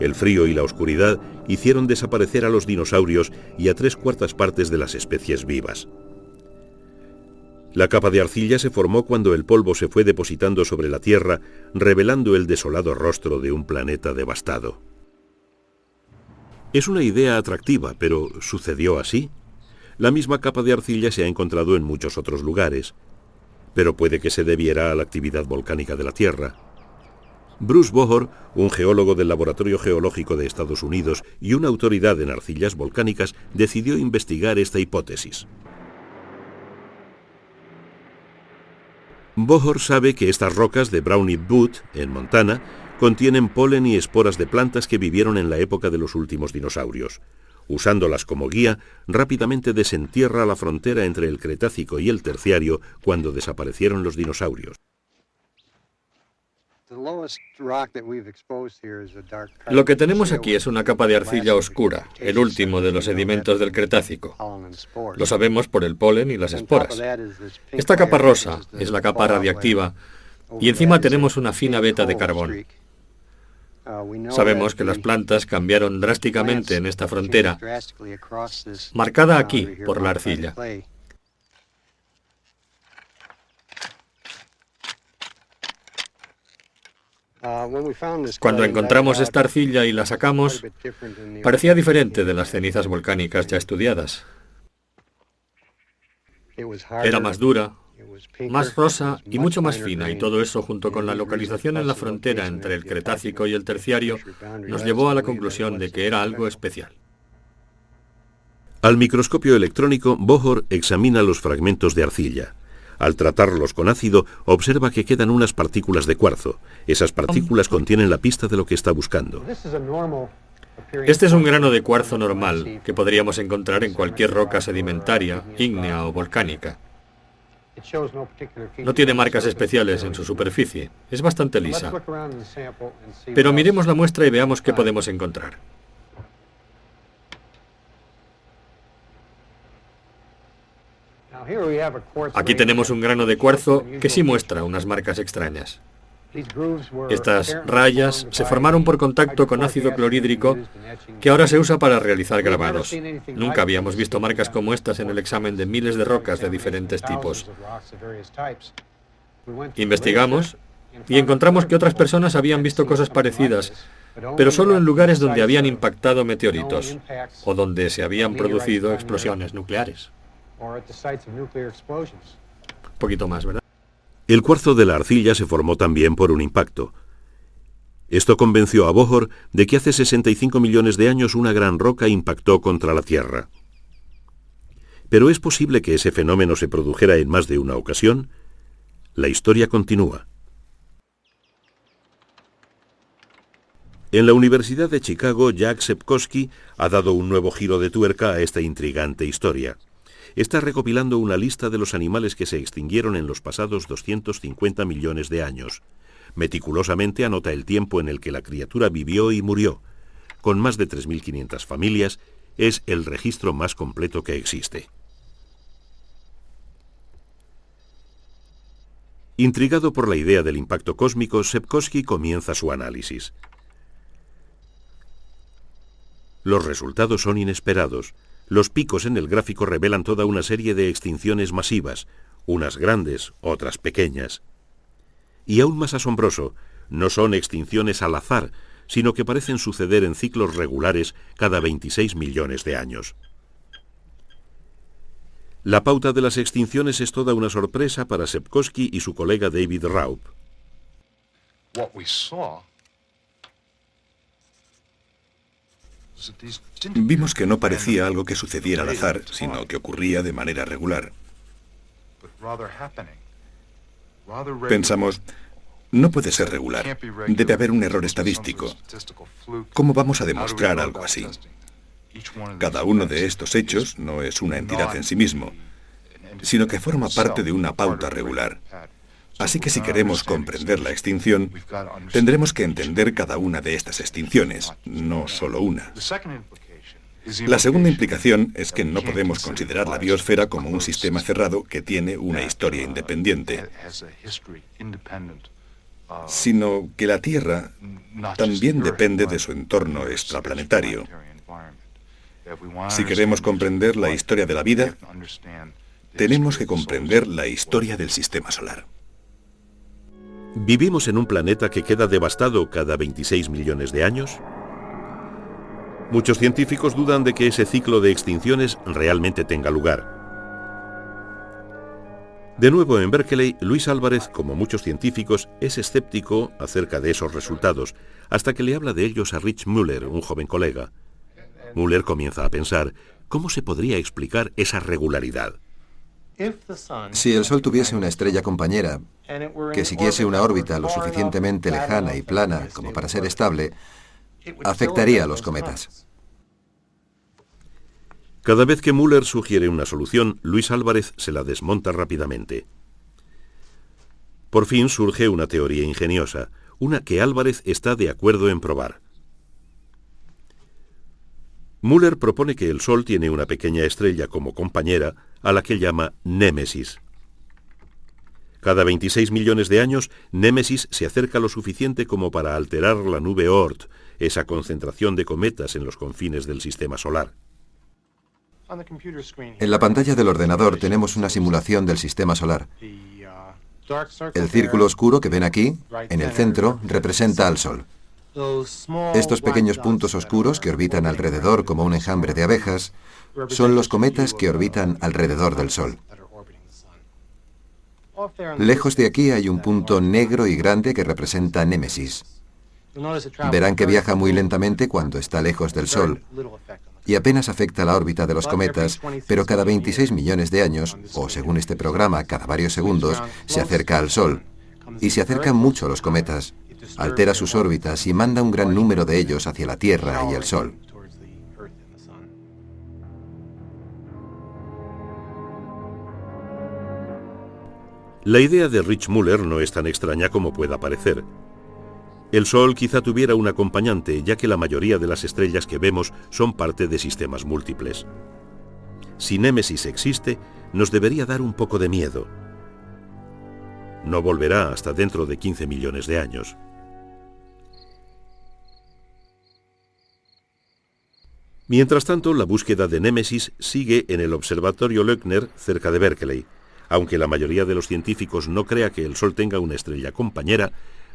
El frío y la oscuridad hicieron desaparecer a los dinosaurios y a 3/4 partes de las especies vivas. La capa de arcilla se formó cuando el polvo se fue depositando sobre la Tierra, revelando el desolado rostro de un planeta devastado. Es una idea atractiva, pero ¿sucedió así? La misma capa de arcilla se ha encontrado en muchos otros lugares, pero puede que se debiera a la actividad volcánica de la Tierra. Bruce Bohr, un geólogo del Laboratorio Geológico de Estados Unidos y una autoridad en arcillas volcánicas, decidió investigar esta hipótesis. Bohr sabe que estas rocas de Brownie Butte, en Montana, contienen polen y esporas de plantas que vivieron en la época de los últimos dinosaurios. Usándolas como guía, rápidamente desentierra la frontera entre el Cretácico y el Terciario cuando desaparecieron los dinosaurios. Lo que tenemos aquí es una capa de arcilla oscura, el último de los sedimentos del Cretácico. Lo sabemos por el polen y las esporas. Esta capa rosa es la capa radiactiva y encima tenemos una fina veta de carbón. Sabemos que las plantas cambiaron drásticamente en esta frontera, marcada aquí por la arcilla. Cuando encontramos esta arcilla y la sacamos, parecía diferente de las cenizas volcánicas ya estudiadas. Era más dura, más rosa y mucho más fina, y todo eso, junto con la localización en la frontera entre el Cretácico y el Terciario, nos llevó a la conclusión de que era algo especial. Al microscopio electrónico, Bohr examina los fragmentos de arcilla. Al tratarlos con ácido, observa que quedan unas partículas de cuarzo. Esas partículas contienen la pista de lo que está buscando. Este es un grano de cuarzo normal que podríamos encontrar en cualquier roca sedimentaria, ígnea o volcánica. No tiene marcas especiales en su superficie, es bastante lisa. Pero miremos la muestra y veamos qué podemos encontrar. Aquí tenemos un grano de cuarzo que sí muestra unas marcas extrañas. Estas rayas se formaron por contacto con ácido clorhídrico que ahora se usa para realizar grabados. Nunca habíamos visto marcas como estas en el examen de miles de rocas de diferentes tipos. Investigamos y encontramos que otras personas habían visto cosas parecidas, pero solo en lugares donde habían impactado meteoritos o donde se habían producido explosiones nucleares. Un poquito más, ¿verdad? El cuarzo de la arcilla se formó también por un impacto. Esto convenció a Bohr de que hace 65 millones de años una gran roca impactó contra la Tierra. ¿Pero es posible que ese fenómeno se produjera en más de una ocasión? La historia continúa. En la Universidad de Chicago, Jack Sepkoski ha dado un nuevo giro de tuerca a esta intrigante historia. Está recopilando una lista de los animales que se extinguieron en los pasados 250 millones de años. Meticulosamente anota el tiempo en el que la criatura vivió y murió. Con más de 3.500 familias, es el registro más completo que existe. Intrigado por la idea del impacto cósmico, Sepkoski comienza su análisis. Los resultados son inesperados. Los picos en el gráfico revelan toda una serie de extinciones masivas, unas grandes, otras pequeñas. Y aún más asombroso, no son extinciones al azar, sino que parecen suceder en ciclos regulares cada 26 millones de años. La pauta de las extinciones es toda una sorpresa para Sepkoski y su colega David Raup. Vimos que no parecía algo que sucediera al azar, sino que ocurría de manera regular. Pensamos, no puede ser regular, debe haber un error estadístico. ¿Cómo vamos a demostrar algo así? Cada uno de estos hechos no es una entidad en sí mismo, sino que forma parte de una pauta regular. Así que si queremos comprender la extinción, tendremos que entender cada una de estas extinciones, no solo una. La segunda implicación es que no podemos considerar la biosfera como un sistema cerrado que tiene una historia independiente, sino que la Tierra también depende de su entorno extraplanetario. Si queremos comprender la historia de la vida, tenemos que comprender la historia del sistema solar. ¿Vivimos en un planeta que queda devastado cada 26 millones de años? Muchos científicos dudan de que ese ciclo de extinciones realmente tenga lugar. De nuevo en Berkeley, Luis Álvarez, como muchos científicos, es escéptico acerca de esos resultados, hasta que le habla de ellos a Rich Muller, un joven colega. Muller comienza a pensar, ¿cómo se podría explicar esa regularidad? Si el Sol tuviese una estrella compañera que siguiese una órbita lo suficientemente lejana y plana como para ser estable, afectaría a los cometas. Cada vez que Muller sugiere una solución, Luis Álvarez se la desmonta rápidamente. Por fin surge una teoría ingeniosa, una que Álvarez está de acuerdo en probar. Muller propone que el Sol tiene una pequeña estrella como compañera, a la que llama Némesis. Cada 26 millones de años, Némesis se acerca lo suficiente como para alterar la nube Oort, esa concentración de cometas en los confines del sistema solar. En la pantalla del ordenador tenemos una simulación del sistema solar. El círculo oscuro que ven aquí, en el centro, representa al Sol. Estos pequeños puntos oscuros que orbitan alrededor como un enjambre de abejas son los cometas que orbitan alrededor del Sol. Lejos de aquí hay un punto negro y grande que representa Némesis. Verán que viaja muy lentamente cuando está lejos del Sol y apenas afecta la órbita de los cometas, pero cada 26 millones de años, o según este programa, cada varios segundos, se acerca al Sol. Y se acercan mucho los cometas, altera sus órbitas y manda un gran número de ellos hacia la Tierra y el Sol. La idea de Rich Muller no es tan extraña como pueda parecer. El Sol quizá tuviera un acompañante, ya que la mayoría de las estrellas que vemos son parte de sistemas múltiples. Si Némesis existe, nos debería dar un poco de miedo. No volverá hasta dentro de 15 millones de años. Mientras tanto, la búsqueda de Némesis sigue en el Observatorio Lochner, cerca de Berkeley. Aunque la mayoría de los científicos no crea que el Sol tenga una estrella compañera,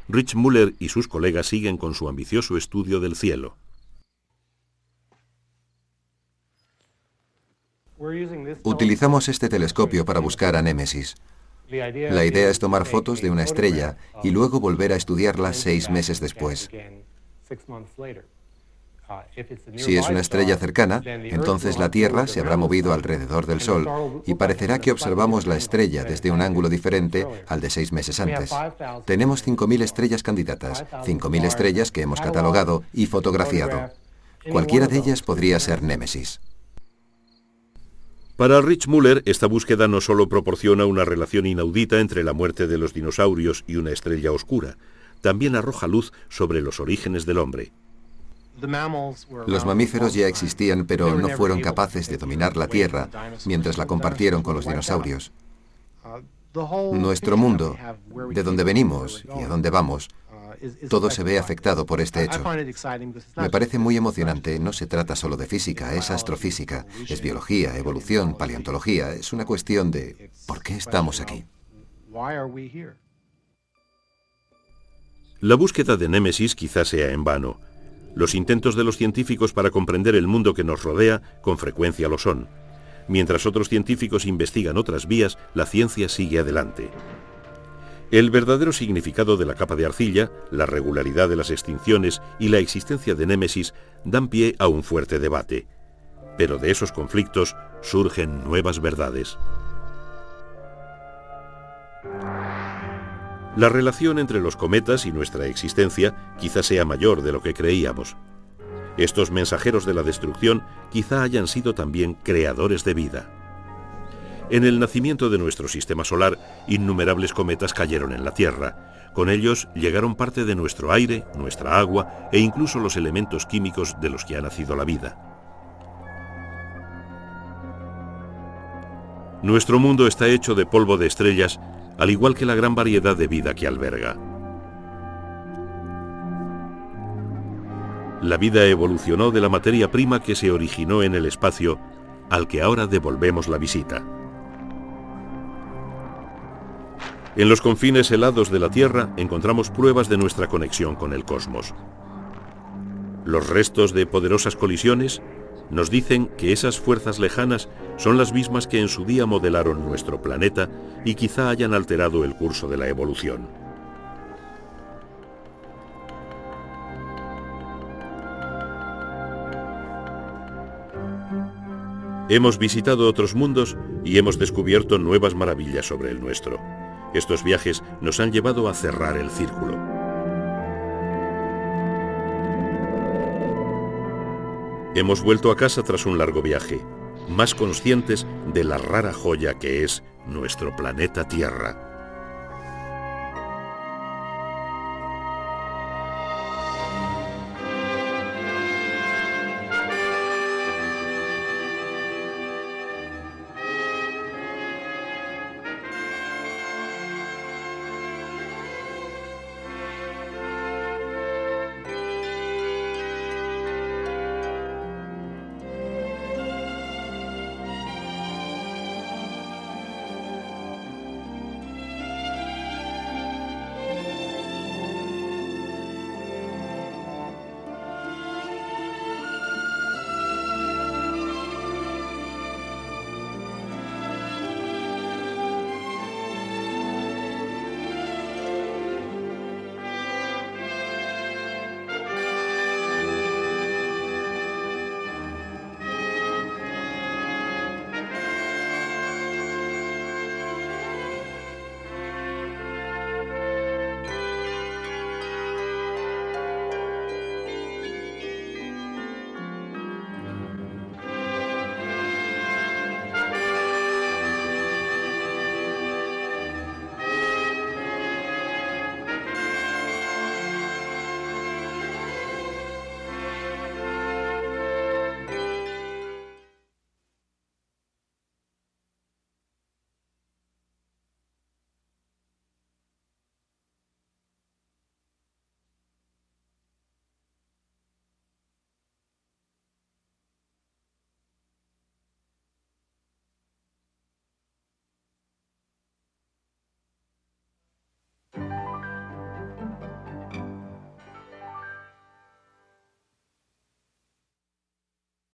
Rich Muller y sus colegas siguen con su ambicioso estudio del cielo. Utilizamos este telescopio para buscar a Némesis. La idea es tomar fotos de una estrella y luego volver a estudiarla 6 meses después. Si es una estrella cercana, entonces la Tierra se habrá movido alrededor del Sol y parecerá que observamos la estrella desde un ángulo diferente al de 6 meses antes. Tenemos 5.000 estrellas candidatas, 5.000 estrellas que hemos catalogado y fotografiado. Cualquiera de ellas podría ser Némesis. Para Rich Muller, esta búsqueda no solo proporciona una relación inaudita entre la muerte de los dinosaurios y una estrella oscura, también arroja luz sobre los orígenes del hombre. Los mamíferos ya existían, pero no fueron capaces de dominar la Tierra mientras la compartieron con los dinosaurios. Nuestro mundo, de donde venimos y a dónde vamos, todo se ve afectado por este hecho. Me parece muy emocionante. No se trata solo de física, es astrofísica, es biología, evolución, paleontología. Es una cuestión de ¿por qué estamos aquí? La búsqueda de Némesis quizás sea en vano. Los intentos de los científicos para comprender el mundo que nos rodea con frecuencia lo son. Mientras otros científicos investigan otras vías, la ciencia sigue adelante. El verdadero significado de la capa de arcilla, la regularidad de las extinciones y la existencia de Némesis dan pie a un fuerte debate. Pero de esos conflictos surgen nuevas verdades. La relación entre los cometas y nuestra existencia quizá sea mayor de lo que creíamos. Estos mensajeros de la destrucción quizá hayan sido también creadores de vida. En el nacimiento de nuestro sistema solar, innumerables cometas cayeron en la Tierra. Con ellos llegaron parte de nuestro aire, nuestra agua e incluso los elementos químicos de los que ha nacido la vida. Nuestro mundo está hecho de polvo de estrellas, al igual que la gran variedad de vida que alberga. La vida evolucionó de la materia prima que se originó en el espacio, al que ahora devolvemos la visita. En los confines helados de la Tierra encontramos pruebas de nuestra conexión con el cosmos. Los restos de poderosas colisiones nos dicen que esas fuerzas lejanas son las mismas que en su día modelaron nuestro planeta y quizá hayan alterado el curso de la evolución. Hemos visitado otros mundos y hemos descubierto nuevas maravillas sobre el nuestro. Estos viajes nos han llevado a cerrar el círculo. Hemos vuelto a casa tras un largo viaje, más conscientes de la rara joya que es nuestro planeta Tierra.